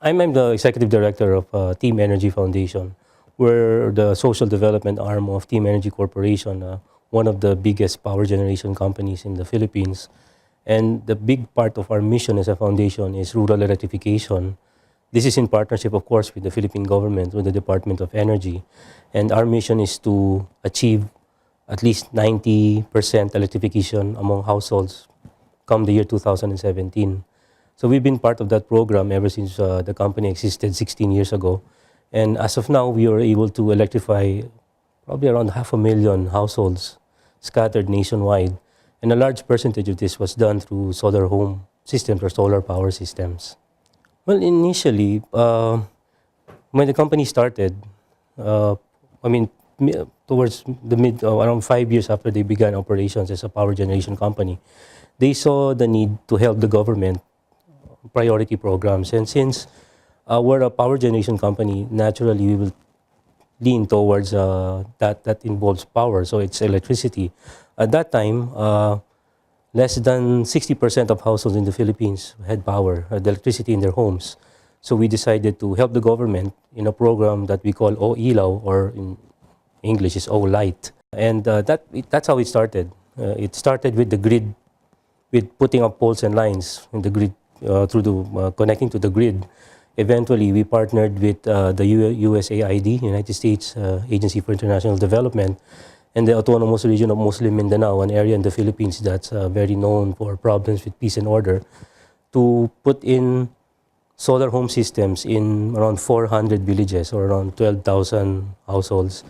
I'm the executive director of Team Energy Foundation. We're the social development arm of Team Energy Corporation, one of the biggest power generation companies in the Philippines. And the big part of our mission as a foundation is rural electrification. This is in partnership, of course, with the Philippine government, with the Department of Energy. And our mission is to achieve at least 90% electrification among households come the year 2017. So we've been part of that program ever since the company existed 16 years ago. And as of now, we are able to electrify probably around 500,000 households scattered nationwide. And a large percentage of this was done through solar home systems or solar power systems. Well, initially, when the company started, towards the around 5 years after they began operations as a power generation company, they saw the need to help the government priority programs. And since we're a power generation company, naturally we will lean towards that involves power, so it's electricity. At that time, less than 60% of households in the Philippines had power, had electricity in their homes. So we decided to help the government in a program that we call O-Ilaw, or in English is O-Light. And that's how it started. It started with the grid, with putting up poles and lines in the grid, connecting to the grid. Eventually, we partnered with the USAID, United States Agency for International Development, and the Autonomous Region of Muslim Mindanao, an area in the Philippines that's very known for problems with peace and order, to put in solar home systems in around 400 villages, or around 12,000 households.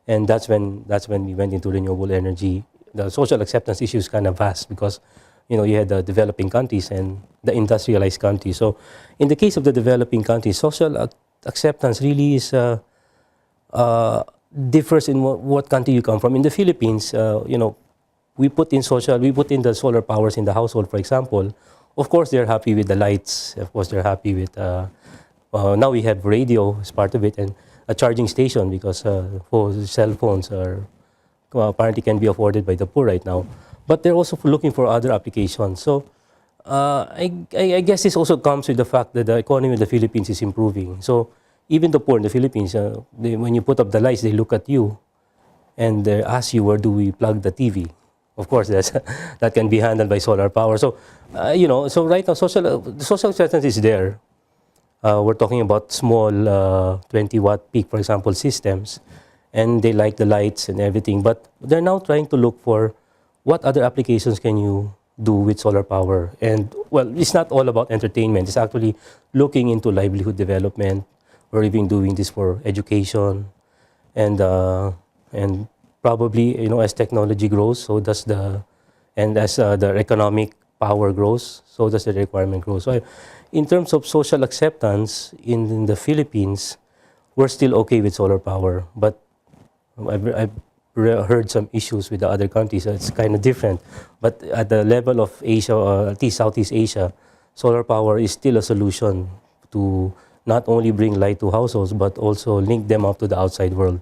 And that's when we went into renewable energy. The social acceptance issue is kind of vast because you had the developing countries and the industrialized countries. So in the case of the developing countries, social acceptance really is differs in what country you come from. In the Philippines, we put in the solar powers in the household, for example. Of course, they're happy with the lights. Of course, they're happy with, now we have radio as part of it, and a charging station, because cell phones are apparently can be afforded by the poor right now. But they're also looking for other applications. So I guess this also comes with the fact that the economy of the Philippines is improving. So even the poor in the Philippines, when you put up the lights, they look at you and they ask you, where do we plug the TV? Of course, that can be handled by solar power. So, so right now, the social acceptance is there. We're talking about small 20-watt peak, for example, systems, and they like the lights and everything. But they're now trying to look for what other applications can you do with solar power. And, well, it's not all about entertainment. It's actually looking into livelihood development. We're even doing this for education. And probably, as technology grows, so does as the economic power grows, so does the requirement grow. So in terms of social acceptance in the Philippines, we're still okay with solar power. But I've heard some issues with the other countries. It's kind of different. But at the level of Asia, or at least Southeast Asia, solar power is still a solution to not only bring light to households, but also link them up to the outside world.